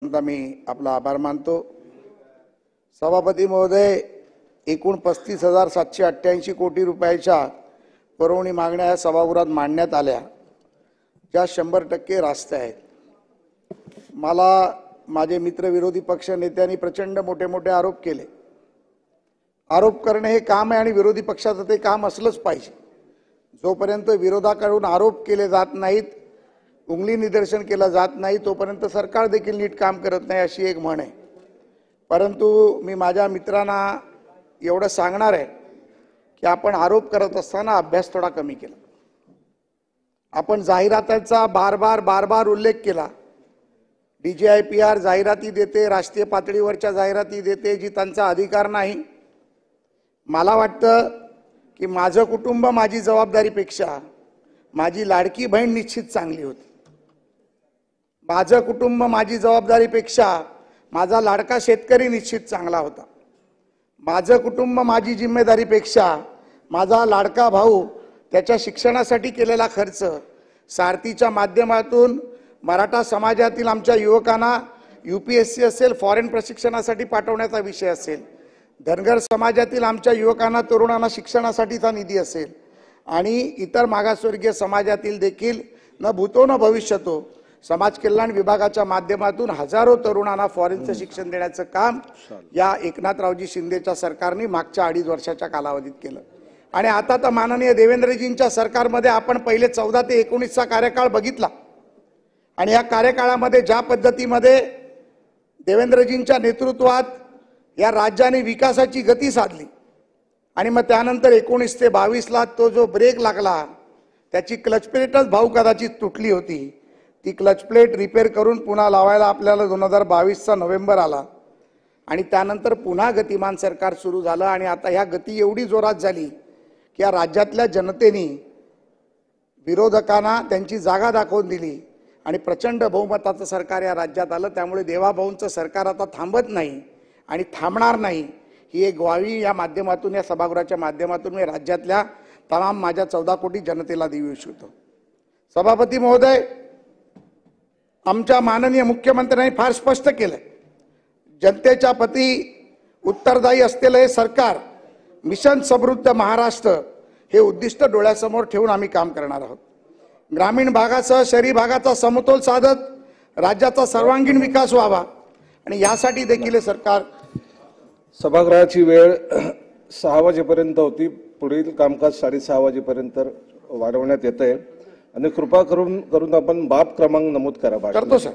मी आपला आभार मानतो। सभापती महोदय, एकूण 35,788 कोटी रुपयाच्या पुरवणी मागण्या या सभागृहात मांडण्यात आल्या, ज्या 100% रास्त आहेत। मला माझे मित्र विरोधी पक्ष नेत्यांनी प्रचंड मोठे मोठे आरोप केले। आरोप करणे हे काम आहे आणि विरोधी पक्षाचं ते काम असलंच पाहिजे। जोपर्यंत विरोधाकडून आरोप केले जात नाहीत, उंगली निदर्शन केलं जात नाही, तोपर्यंत सरकार देखील नीट काम करत नाही, अशी एक म्हण आहे। परंतु मी माझ्या मित्रांना एवढं सांगणार आहे की आपण आरोप करत असताना अभ्यास थोडा कमी केला। आपण जाहिरातांचा बार बार उल्लेख केला। DGIPR जाहिराती देते, राष्ट्रीय पातळीवरच्या जाहिराती देते, जी त्यांचा अधिकार नाही। मला वाटतं की माझं कुटुंब माझी जबाबदारीपेक्षा माझी लाडकी बहीण निश्चित चांगली होती। माझं कुटुंब माझी जबाबदारीपेक्षा माझा लाडका शेतकरी निश्चित चांगला होता। माझं कुटुंब माझी जिम्मेदारीपेक्षा माझा लाडका भाऊ त्याच्या शिक्षणासाठी केलेला खर्च, सारथीच्या माध्यमातून मराठा समाजातील आमच्या युवकांना UPSC असेल, फॉरेन प्रशिक्षणासाठी पाठवण्याचा विषय असेल, धनगर समाजातील आमच्या युवकांना तरुणांना शिक्षणासाठीचा निधी असेल आणि इतर मागासवर्गीय समाजातील देखील न भूतो न भविष्यतो समाज कल्याण विभागाच्या माध्यमातून हजारो तरुणांना फॉरेनचं शिक्षण देण्याचं काम या एकनाथरावजी शिंदेच्या सरकारने मागच्या 2.5 वर्षाच्या कालावधीत केलं। आणि आता तर माननीय देवेंद्रजींच्या सरकारमध्ये आपण पहिले 14 ते 19चा कार्यकाळ बघितला आणि या कार्यकाळामध्ये ज्या पद्धतीमध्ये देवेंद्रजींच्या नेतृत्वात या राज्याने विकासाची गती साधली आणि मग त्यानंतर 19 ते 22ला तो जो ब्रेक लागला, त्याची क्लच प्लेटच भाऊ कदाचित तुटली होती। ती क्लच प्लेट रिपेअर करून पुन्हा लावायला आपल्याला 2022चा नोव्हेंबर आला आणि त्यानंतर पुन्हा गतिमान सरकार सुरू झालं आणि आता ह्या गती एवढी जोरात झाली की या राज्यातल्या जनतेने विरोधकांना त्यांची जागा दाखवून दिली आणि प्रचंड बहुमताचं सरकार या राज्यात आलं। त्यामुळे देवाभाऊंचं सरकार आता थांबत नाही आणि थांबणार नाही, ही एक ग्वाही या माध्यमातून, या सभागृहाच्या माध्यमातून मी राज्यातल्या तमाम माझ्या 14 कोटी जनतेला देऊ इच्छितो। सभापती महोदय, आमच्या माननीय मुख्यमंत्र्यांनी फार स्पष्ट केलं, जनतेच्या प्रति उत्तरदायी असलेलं हे सरकार मिशन समृद्ध महाराष्ट्र हे उद्दिष्ट डोळ्यासमोर ठेवून आम्ही काम करणार आहोत। ग्रामीण भागासह शहरी भागाचा समतोल साधत राज्याचा सर्वांगीण विकास व्हावा आणि यासाठी देखील हे सरकार। सभागृहाची वेळ 6 वाजेपर्यंत होती, पुढील कामकाज 6:30 वाजेपर्यंत वाढवण्यात येत आहे आणि कृपा करून आपण बाब क्रमांक नमूद करा। करतो सर।